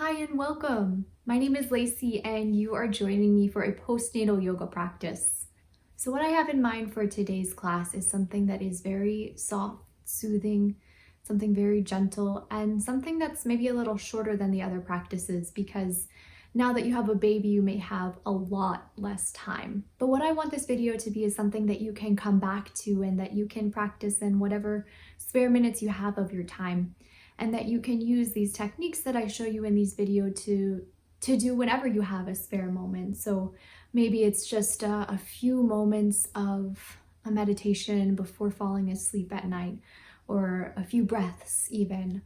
Hi and welcome. My name is Lacey and you are joining me for a postnatal yoga practice. So what I have in mind for today's class is something that is very soft, soothing, something very gentle, and something that's maybe a little shorter than the other practices because now that you have a baby, you may have a lot less time. But what I want this video to be is something that you can come back to and that you can practice in whatever spare minutes you have of your time. And that you can use these techniques that I show you in these videos to do whenever you have a spare moment. So maybe it's just a few moments of a meditation before falling asleep at night, or a few breaths even.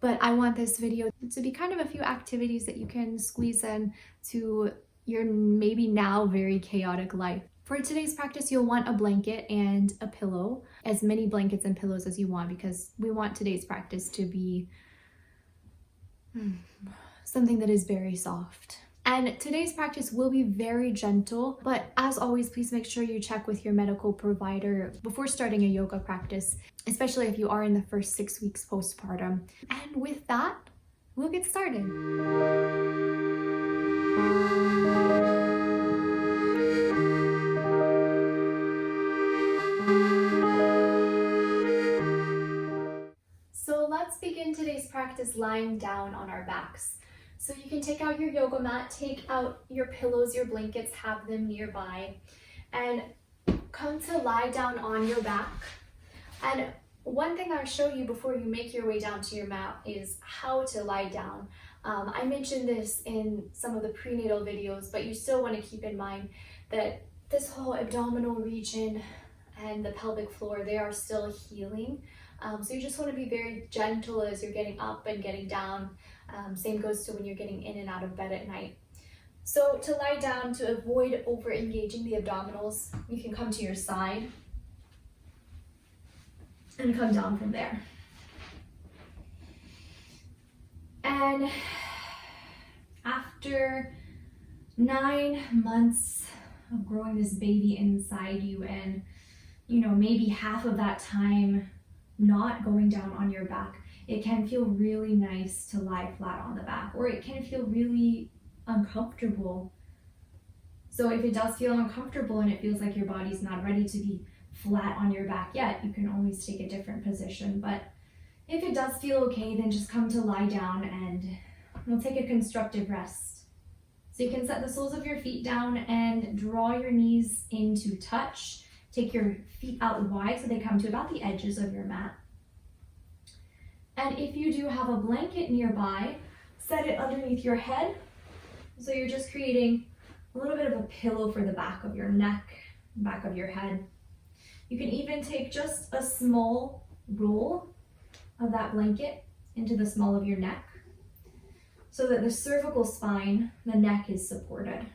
But I want this video to be kind of a few activities that you can squeeze in to your maybe now very chaotic life. For today's practice, you'll want a blanket and a pillow, as many blankets and pillows as you want, because we want today's practice to be something that is very soft. And today's practice will be very gentle, but as always, please make sure you check with your medical provider before starting a yoga practice, especially if you are in the first 6 weeks postpartum. And with that, we'll get started. So let's begin today's practice lying down on our backs. So you can take out your yoga mat, take out your pillows, your blankets, have them nearby, and come to lie down on your back. And one thing I'll show you before you make your way down to your mat is how to lie down. I mentioned this in some of the prenatal videos, but you still want to keep in mind that this whole abdominal region and the pelvic floor, they are still healing. So you just want to be very gentle as you're getting up and getting down. Same goes to when you're getting in and out of bed at night. So to lie down, to avoid over engaging the abdominals, you can come to your side and come down from there. And after 9 months of growing this baby inside you, and maybe half of that time not going down on your back, it can feel really nice to lie flat on the back, or it can feel really uncomfortable. So if it does feel uncomfortable and it feels like your body's not ready to be flat on your back yet, you can always take a different position. But if it does feel okay, then just come to lie down and we'll take a constructive rest. So you can set the soles of your feet down and draw your knees into touch. Take your feet out wide so they come to about the edges of your mat. And if you do have a blanket nearby, set it underneath your head. So you're just creating a little bit of a pillow for the back of your neck, back of your head. You can even take just a small roll of that blanket into the small of your neck so that the cervical spine, the neck, is supported.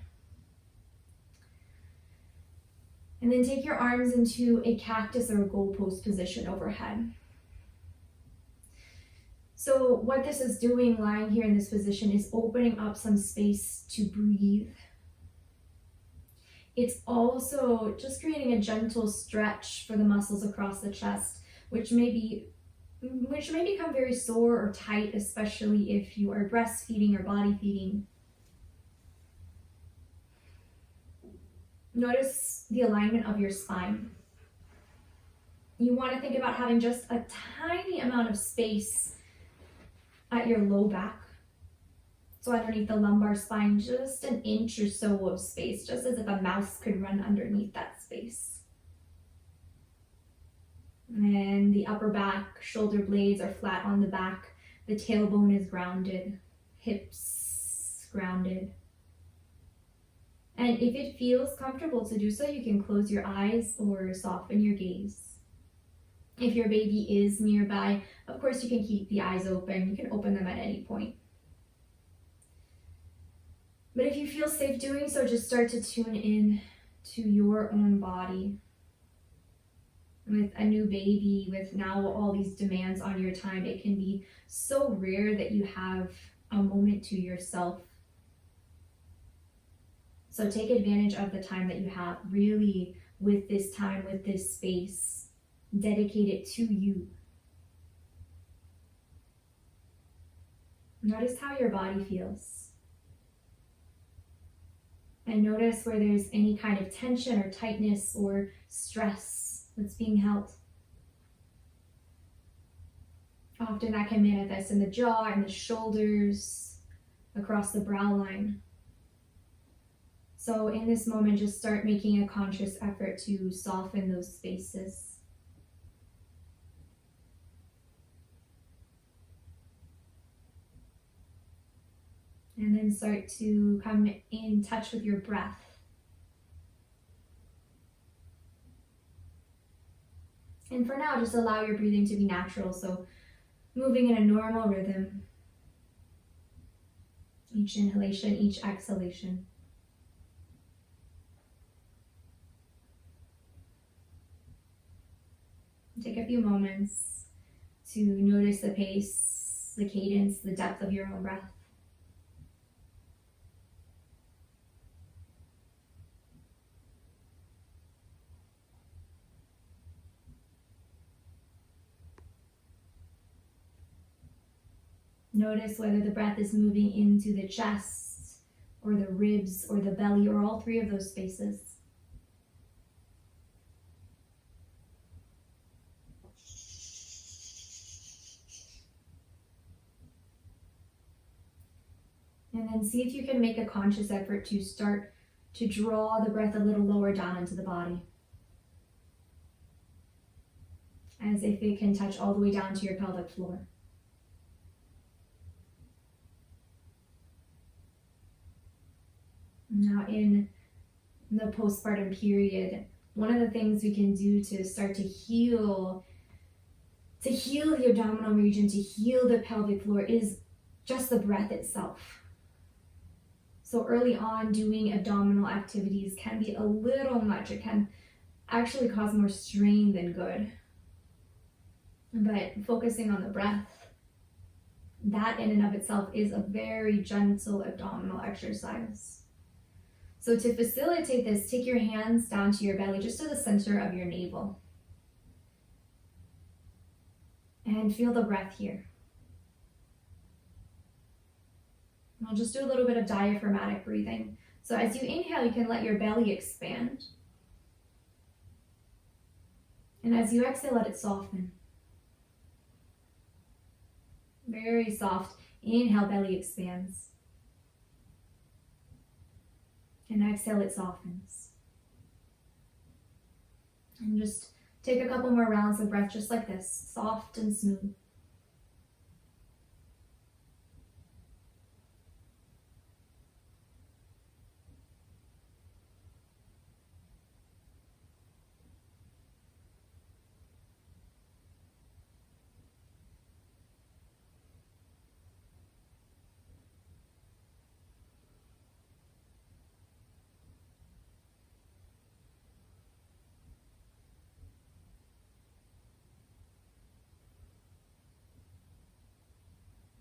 And then take your arms into a cactus or a goalpost position overhead. So what this is doing, lying here in this position, is opening up some space to breathe. It's also just creating a gentle stretch for the muscles across the chest, which may become very sore or tight, especially if you are breastfeeding or body feeding. Notice the alignment of your spine. You want to think about having just a tiny amount of space at your low back. So underneath the lumbar spine, just an inch or so of space, just as if a mouse could run underneath that space. And the upper back, shoulder blades are flat on the back. The tailbone is grounded, hips grounded. And if it feels comfortable to do so, you can close your eyes or soften your gaze. If your baby is nearby, of course you can keep the eyes open. You can open them at any point. But if you feel safe doing so, just start to tune in to your own body. With a new baby, with now all these demands on your time, it can be so rare that you have a moment to yourself. So take advantage of the time that you have, really, with this time, with this space. Dedicate it to you. Notice how your body feels. And notice where there's any kind of tension or tightness or stress that's being held. Often that can manifest in the jaw and the shoulders, across the brow line. So in this moment, just start making a conscious effort to soften those spaces. And then start to come in touch with your breath. And for now, just allow your breathing to be natural. So moving in a normal rhythm. Each inhalation, each exhalation. Take a few moments to notice the pace, the cadence, the depth of your own breath. Notice whether the breath is moving into the chest or the ribs or the belly or all three of those spaces. And then see if you can make a conscious effort to start to draw the breath a little lower down into the body. As if it can touch all the way down to your pelvic floor. Now in the postpartum period, one of the things we can do to start to heal the abdominal region, to heal the pelvic floor, is just the breath itself. So early on, doing abdominal activities can be a little much. It can actually cause more strain than good. But focusing on the breath, that in and of itself is a very gentle abdominal exercise. So to facilitate this, take your hands down to your belly, just to the center of your navel. And feel the breath here. And I'll just do a little bit of diaphragmatic breathing. So as you inhale, you can let your belly expand. And as you exhale, let it soften. Very soft. Inhale, belly expands. And exhale, it softens. And just take a couple more rounds of breath just like this, soft and smooth.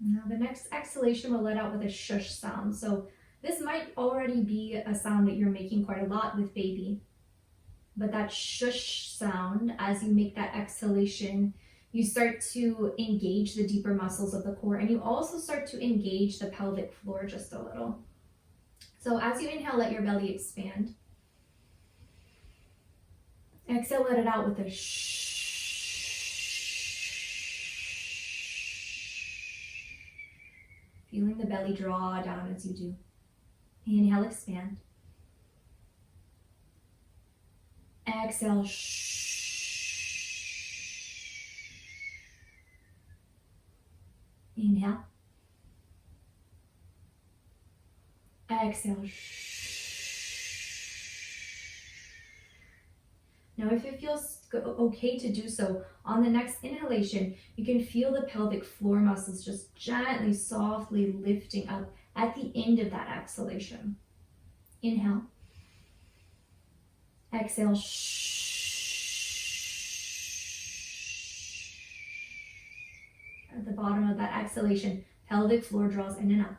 Now the next exhalation will let out with a shush sound. So this might already be a sound that you're making quite a lot with baby. But that shush sound, as you make that exhalation, you start to engage the deeper muscles of the core, and you also start to engage the pelvic floor just a little. So as you inhale, let your belly expand. Exhale, let it out with a shh. Feeling the belly draw down as you do. Inhale, expand. Exhale, inhale. Exhale. Now if it feels okay to do so, on the next inhalation, you can feel the pelvic floor muscles just gently, softly lifting up at the end of that exhalation. Inhale. Exhale. At the bottom of that exhalation, pelvic floor draws in and up.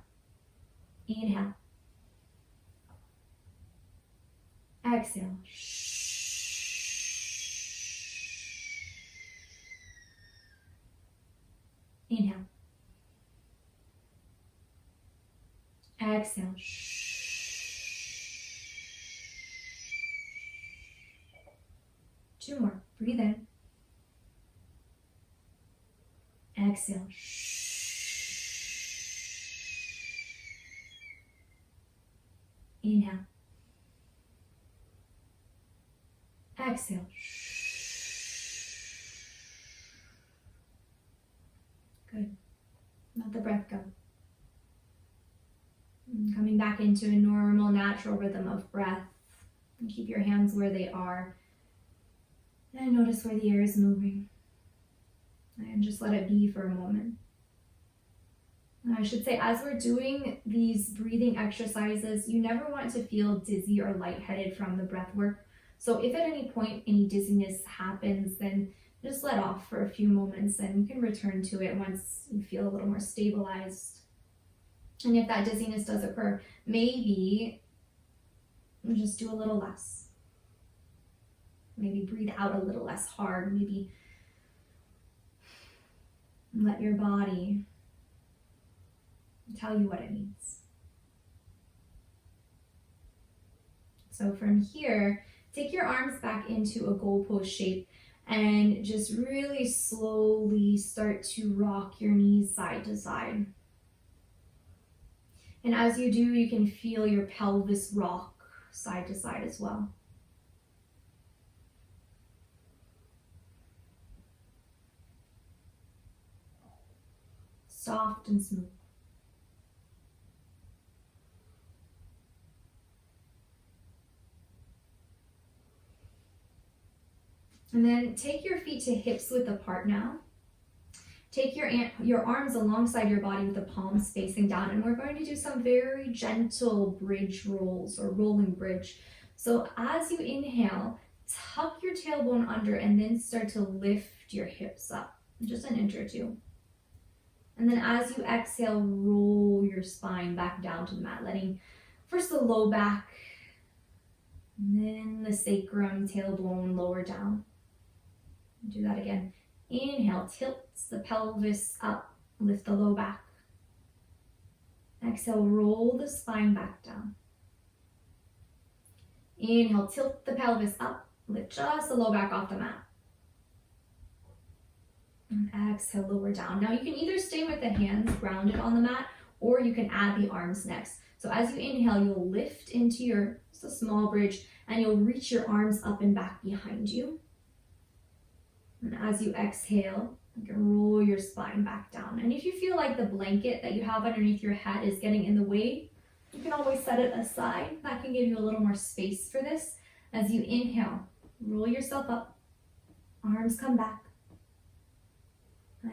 Inhale. Exhale. Inhale. Exhale. 2 more. Breathe in. Exhale. Inhale. Exhale. Good. Let the breath go. And coming back into a normal, natural rhythm of breath. And keep your hands where they are. And notice where the air is moving. And just let it be for a moment. I should say, as we're doing these breathing exercises, you never want to feel dizzy or lightheaded from the breath work. So if at any point any dizziness happens, then just let off for a few moments and you can return to it once you feel a little more stabilized. And if that dizziness does occur, maybe just do a little less. Maybe breathe out a little less hard. Maybe let your body tell you what it needs. So from here, take your arms back into a goalpost shape and just really slowly start to rock your knees side to side. And as you do, you can feel your pelvis rock side to side as well. Soft and smooth. And then take your feet to hips width apart now. Take your arms alongside your body with the palms facing down, and we're going to do some very gentle bridge rolls or rolling bridge. So as you inhale, tuck your tailbone under and then start to lift your hips up, just an inch or two. And then as you exhale, roll your spine back down to the mat, letting first the low back, and then the sacrum, tailbone, lower down. Do that again. Inhale, tilt the pelvis up, lift the low back. Exhale, roll the spine back down. Inhale, tilt the pelvis up, lift just the low back off the mat. And exhale, lower down. Now you can either stay with the hands grounded on the mat, or you can add the arms next. So as you inhale, you'll lift into just a small bridge, and you'll reach your arms up and back behind you. And as you exhale, you can roll your spine back down. And if you feel like the blanket that you have underneath your head is getting in the way, you can always set it aside. That can give you a little more space for this. As you inhale, roll yourself up, arms come back.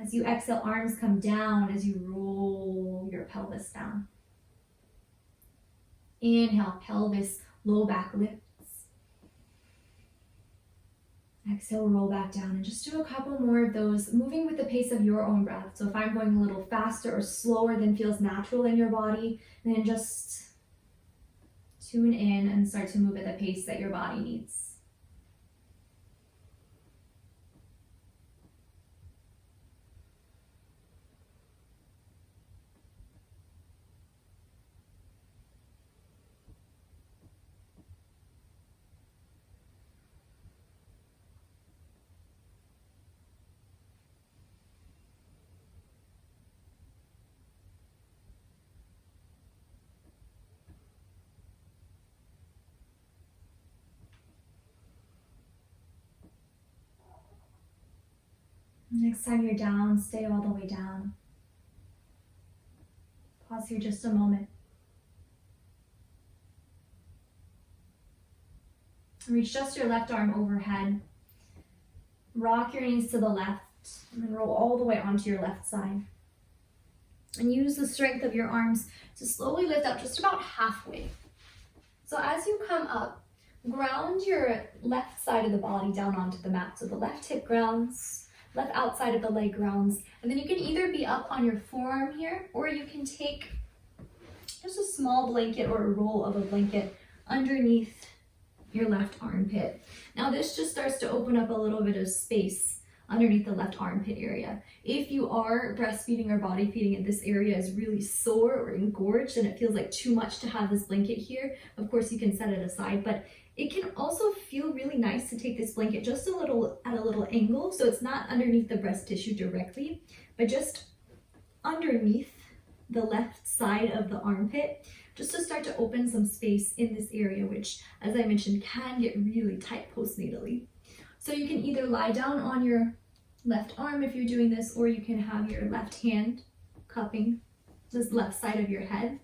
As you exhale, arms come down as you roll your pelvis down. Inhale, pelvis, low back lifts. Exhale, roll back down, and just do a couple more of those, moving with the pace of your own breath. So if I'm going a little faster or slower than feels natural in your body, then just tune in and start to move at the pace that your body needs. Next time you're down, stay all the way down. Pause here just a moment. Reach just your left arm overhead. Rock your knees to the left and then roll all the way onto your left side. And use the strength of your arms to slowly lift up just about halfway. So as you come up, ground your left side of the body down onto the mat. So the left hip grounds, left outside of the leg grounds, and then you can either be up on your forearm here, or you can take just a small blanket or a roll of a blanket underneath your left armpit. Now this just starts to open up a little bit of space underneath the left armpit area. If you are breastfeeding or body feeding and this area is really sore or engorged and it feels like too much to have this blanket here, of course you can set it aside, but it can also feel really nice to take this blanket just a little at a little angle, so it's not underneath the breast tissue directly, but just underneath the left side of the armpit, just to start to open some space in this area, which, as I mentioned, can get really tight postnatally. So you can either lie down on your left arm if you're doing this, or you can have your left hand cupping this left side of your head.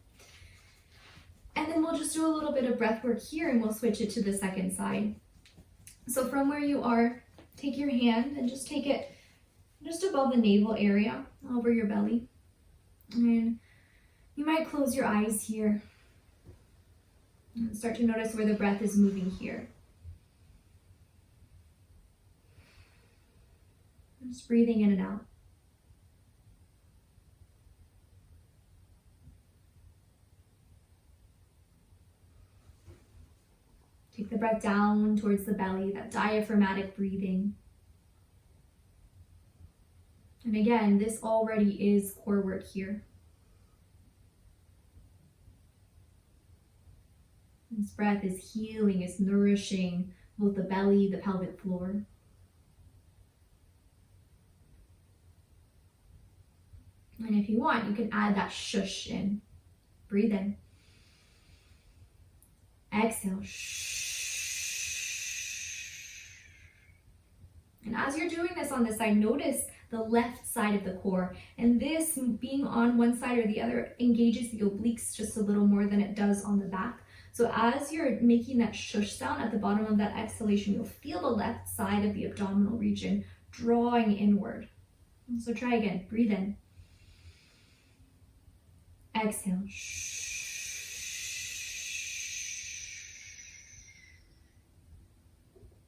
And then we'll just do a little bit of breath work here and we'll switch it to the second side. So from where you are, take your hand and just take it just above the navel area, over your belly. And you might close your eyes here and start to notice where the breath is moving here. Just breathing in and out. Take the breath down towards the belly, that diaphragmatic breathing. And again, this already is core work here. This breath is healing, is nourishing both the belly, the pelvic floor. And if you want, you can add that shush in. Breathe in. Exhale. And as you're doing this on this side, notice the left side of the core. And this, being on one side or the other, engages the obliques just a little more than it does on the back. So as you're making that shush sound at the bottom of that exhalation, you'll feel the left side of the abdominal region drawing inward. So try again. Breathe in. Exhale.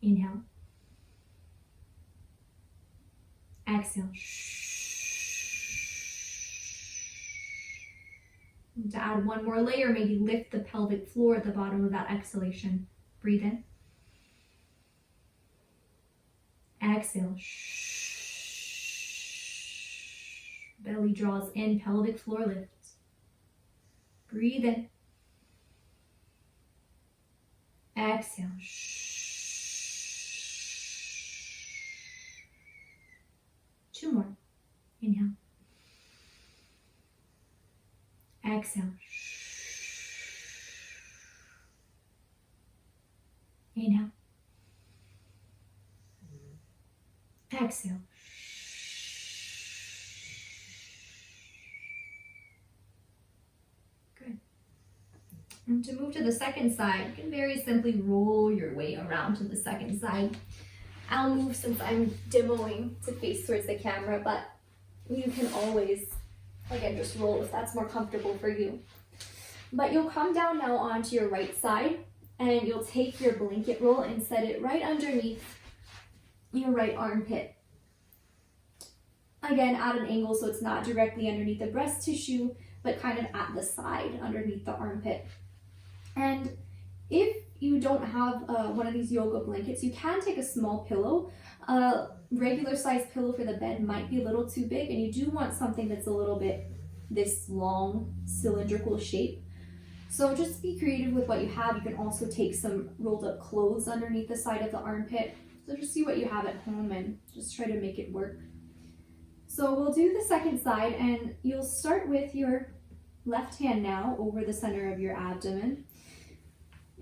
Inhale. Exhale. And to add one more layer, maybe lift the pelvic floor at the bottom of that exhalation. Breathe in. Exhale. Belly draws in, pelvic floor lifts. Breathe in. Exhale. Two more. Inhale. Exhale. Inhale. Exhale. Good. And to move to the second side, you can very simply roll your way around to the second side. I'll move since I'm demoing to face towards the camera, but you can always, again, just roll if that's more comfortable for you. But you'll come down now onto your right side and you'll take your blanket roll and set it right underneath your right armpit. Again, at an angle so it's not directly underneath the breast tissue, but kind of at the side underneath the armpit. And if you don't have one of these yoga blankets, you can take a small pillow. A regular sized pillow for the bed might be a little too big, and you do want something that's a little bit this long cylindrical shape. So just be creative with what you have. You can also take some rolled up clothes underneath the side of the armpit. So just see what you have at home and just try to make it work. So we'll do the second side, and you'll start with your left hand now over the center of your abdomen.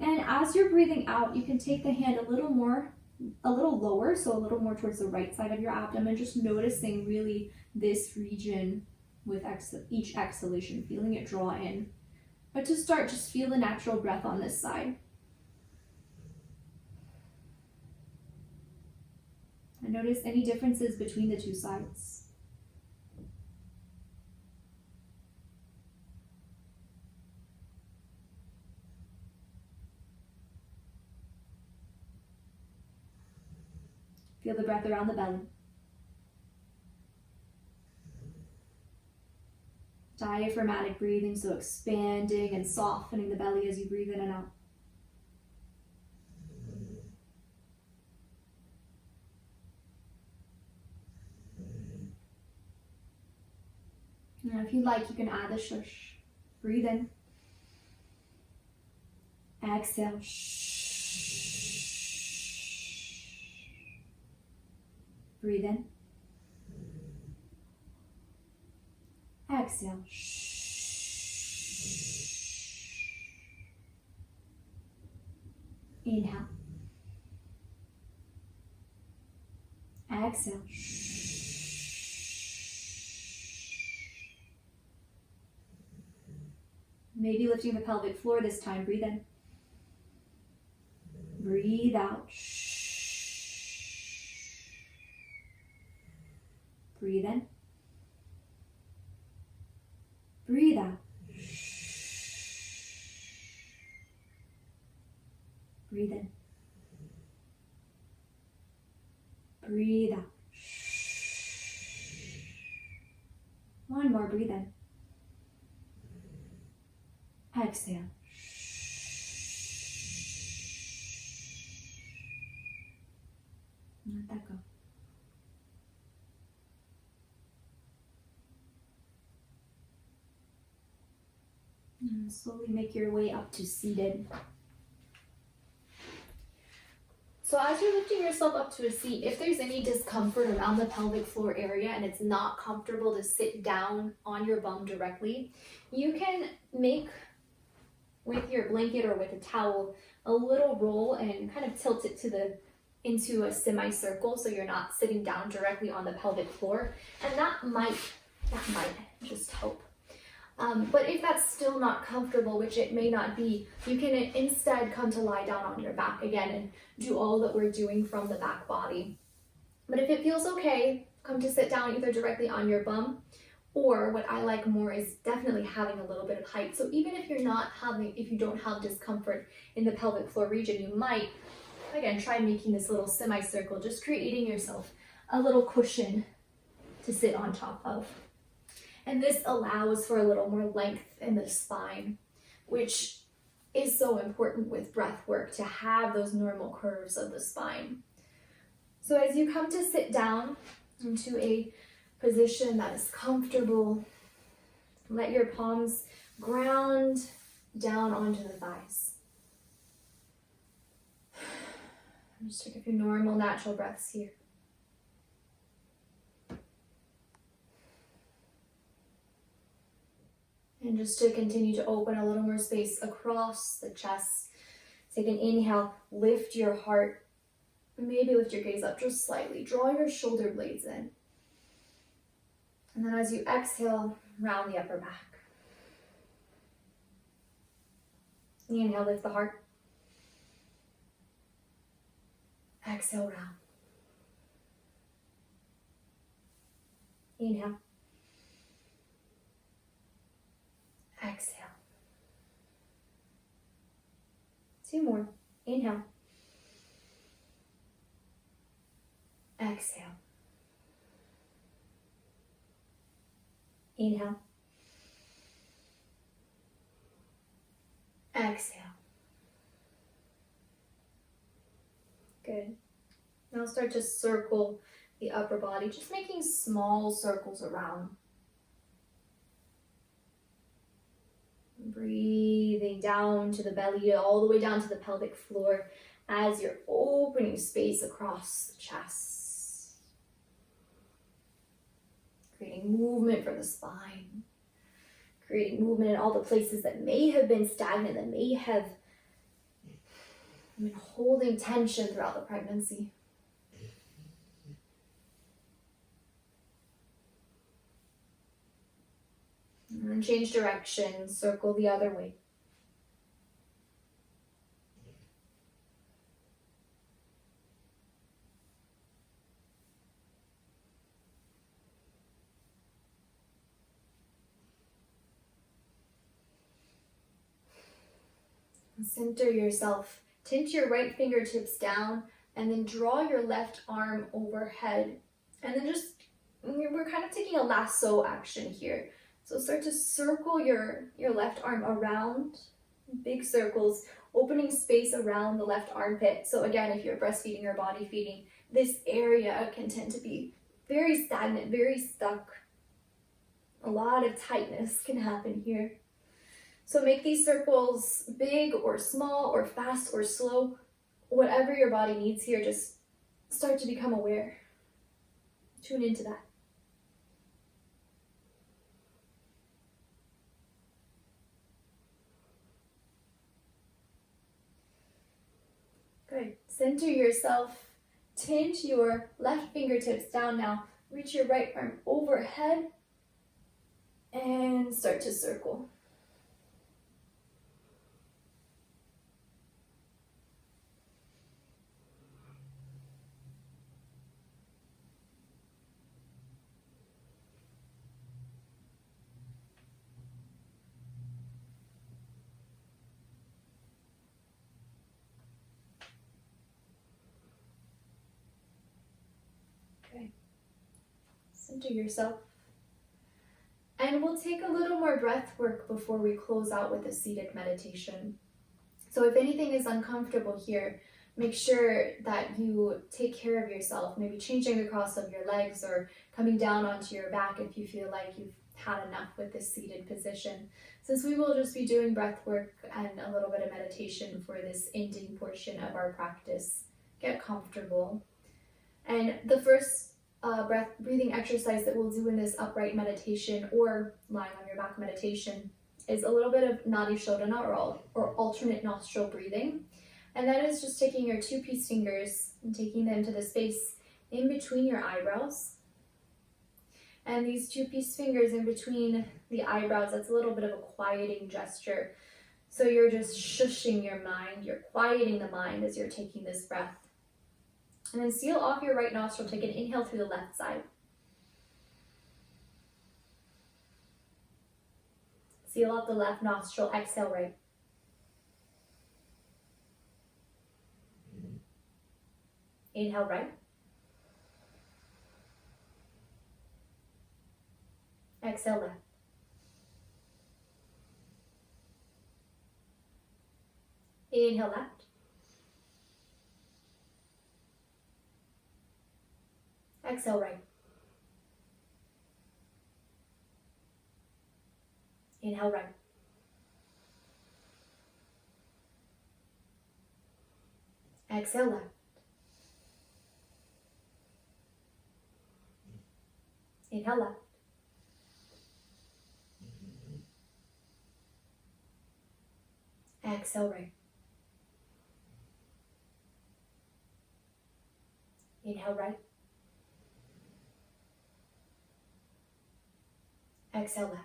And as you're breathing out, you can take the hand a little lower, so a little more towards the right side of your abdomen, just noticing really this region with each exhalation, feeling it draw in. But to start, just feel the natural breath on this side. And notice any differences between the two sides. Feel the breath around the belly. Diaphragmatic breathing, so expanding and softening the belly as you breathe in and out. And if you like, you can add the shush. Breathe in. Exhale. Breathe in. Exhale. Inhale. Exhale. Maybe lifting the pelvic floor this time. Breathe in. Breathe out. Breathe in. Breathe out. Breathe in. Breathe out. One more. Breathe in. Exhale. Let that go. And slowly make your way up to seated. So as you're lifting yourself up to a seat, if there's any discomfort around the pelvic floor area and it's not comfortable to sit down on your bum directly, you can make, with your blanket or with a towel, a little roll and kind of tilt it into a semicircle so you're not sitting down directly on the pelvic floor, and that might just help. But if that's still not comfortable, which it may not be, you can instead come to lie down on your back again and do all that we're doing from the back body. But if it feels okay, come to sit down either directly on your bum, or what I like more is definitely having a little bit of height. So even if if you don't have discomfort in the pelvic floor region, you might, again, try making this little semicircle, just creating yourself a little cushion to sit on top of. And this allows for a little more length in the spine, which is so important with breath work, to have those normal curves of the spine. So as you come to sit down into a position that is comfortable, let your palms ground down onto the thighs. Just take a few normal, natural breaths here. And just to continue to open a little more space across the chest, take an inhale, lift your heart, maybe lift your gaze up just slightly, draw your shoulder blades in. And then as you exhale, round the upper back. Inhale, lift the heart. Exhale, round. Inhale. Exhale. Two more. Inhale. Exhale. Inhale. Exhale. Good. Now start to circle the upper body, just making small circles around. Breathing down to the belly, all the way down to the pelvic floor as you're opening space across the chest. Creating movement for the spine. Creating movement in all the places that may have been stagnant, that may have been holding tension throughout the pregnancy. And then change direction, circle the other way. Center yourself. Tint your right fingertips down and then draw your left arm overhead. And then we're kind of taking a lasso action here. So start to circle your left arm around, big circles, opening space around the left armpit. So again, if you're breastfeeding or body feeding, this area can tend to be very stagnant, very stuck. A lot of tightness can happen here. So make these circles big or small or fast or slow, whatever your body needs here, just start to become aware. Tune into that. Good. Center yourself. Tint your left fingertips down now. Reach your right arm overhead and start to circle. Okay. Center yourself. And we'll take a little more breath work before we close out with a seated meditation. So if anything is uncomfortable here, make sure that you take care of yourself, maybe changing the cross of your legs or coming down onto your back if you feel like you've had enough with this seated position. Since we will just be doing breath work and a little bit of meditation for this ending portion of our practice, get comfortable. And the first breathing exercise that we'll do in this upright meditation or lying on your back meditation is a little bit of Nadi Shodhana or alternate nostril breathing. And that is just taking your 2 peace fingers and taking them to the space in between your eyebrows. And these 2 peace fingers in between the eyebrows, that's a little bit of a quieting gesture. So you're just shushing your mind, you're quieting the mind as you're taking this breath. And then seal off your right nostril, take an inhale through the left side. Seal off the left nostril, exhale right. Inhale right. Exhale left. Inhale left. Exhale right. Inhale right. Exhale left. Inhale left. Exhale right. Inhale right. Exhale left.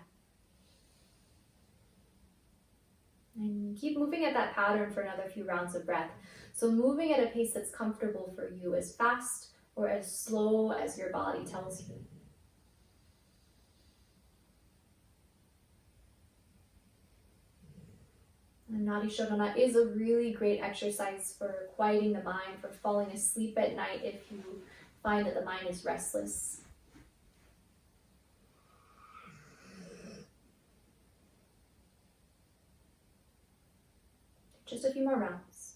And keep moving at that pattern for another few rounds of breath. So moving at a pace that's comfortable for you, as fast or as slow as your body tells you. And Nadi Shodhana is a really great exercise for quieting the mind, for falling asleep at night if you find that the mind is restless. Just a few more rounds.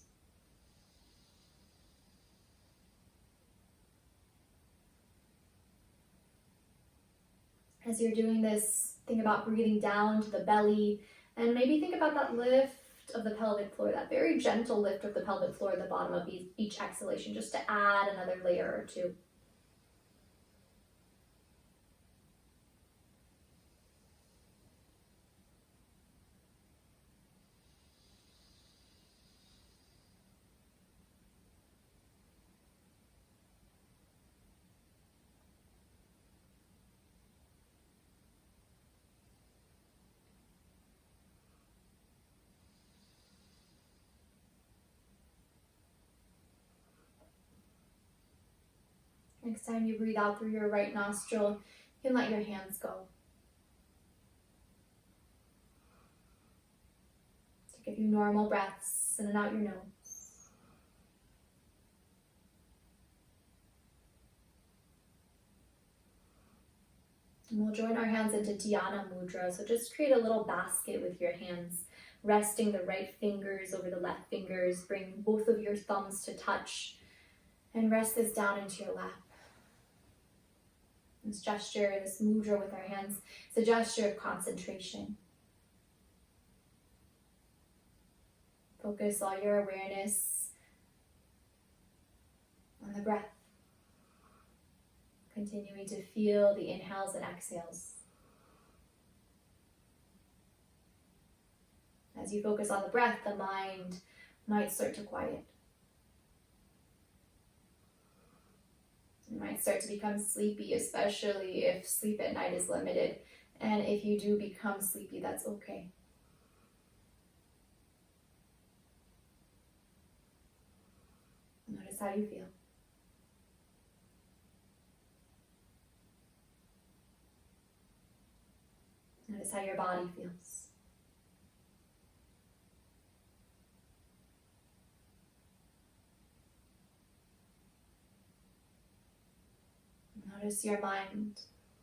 As you're doing this, think about breathing down to the belly, and maybe think about that lift of the pelvic floor, that very gentle lift of the pelvic floor at the bottom of each exhalation, just to add another layer or two. Next time you breathe out through your right nostril, you can let your hands go. Take a few normal breaths in and out your nose. And we'll join our hands into Dhyana Mudra. So just create a little basket with your hands, resting the right fingers over the left fingers. Bring both of your thumbs to touch and rest this down into your lap. This gesture, this mudra with our hands, it's a gesture of concentration. Focus all your awareness on the breath. Continuing to feel the inhales and exhales. As you focus on the breath, the mind might start to quiet. You might start to become sleepy, especially if sleep at night is limited. And if you do become sleepy, that's okay. Notice how you feel. Notice how your body feels. Notice your mind.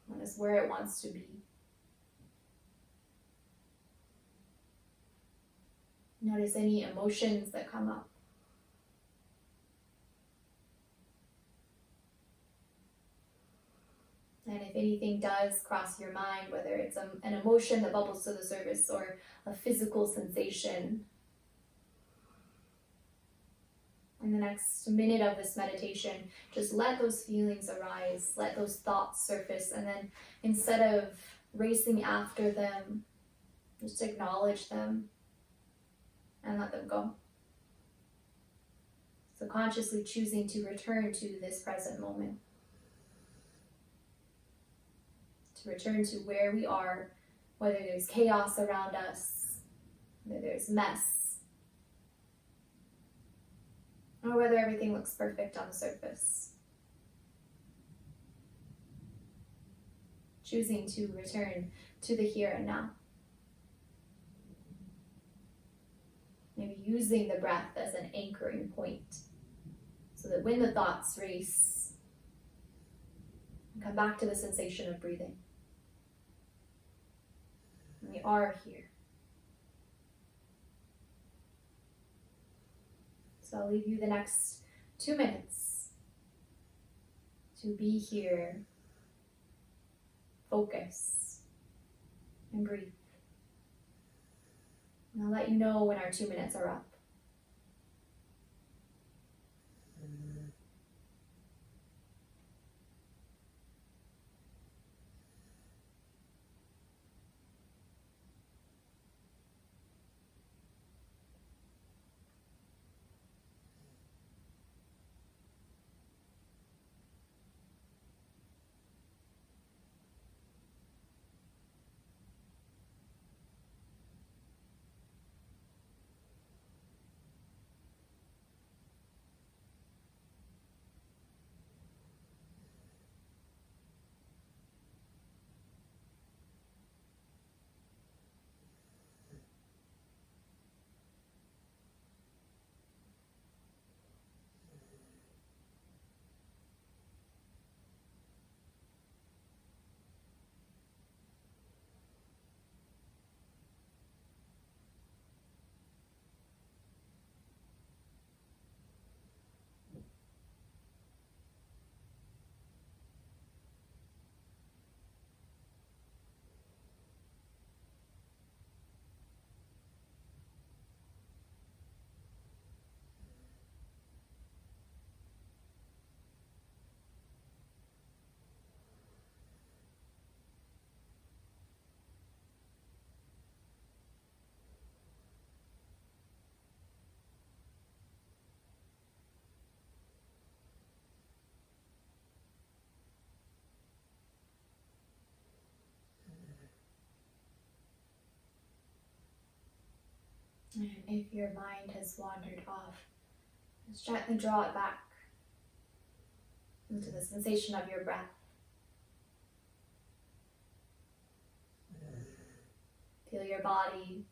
Notice where it wants to be. Notice any emotions that come up. And if anything does cross your mind, whether it's an emotion that bubbles to the surface or a physical sensation, in the next minute of this meditation, just let those feelings arise, let those thoughts surface, and then instead of racing after them, just acknowledge them and let them go. So consciously choosing to return to this present moment. To return to where we are, whether there's chaos around us, whether there's mess, or whether everything looks perfect on the surface. Choosing to return to the here and now. Maybe using the breath as an anchoring point, so that when the thoughts race, you come back to the sensation of breathing. And we are here. So I'll leave you the next 2 minutes to be here, focus, and breathe. And I'll let you know when our 2 minutes are up. And if your mind has wandered off, just gently draw it back into the sensation of your breath. Feel your body,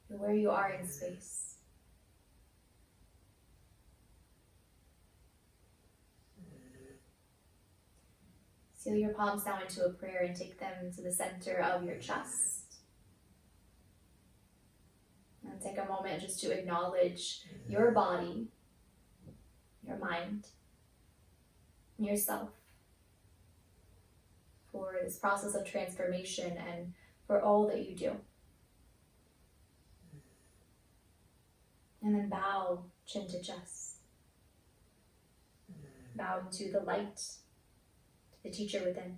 feel where you are in space. Seal your palms down into a prayer and take them to the center of your chest. And take a moment just to acknowledge your body, your mind, and yourself. for this process of transformation and for all that you do. And then bow, chin to chest. Bow to the light, to the teacher within.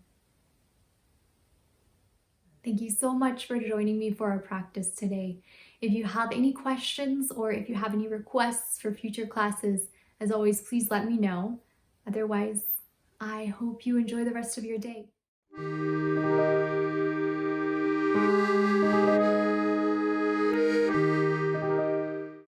Thank you so much for joining me for our practice today. If you have any questions or if you have any requests for future classes, as always, please let me know. Otherwise, I hope you enjoy the rest of your day.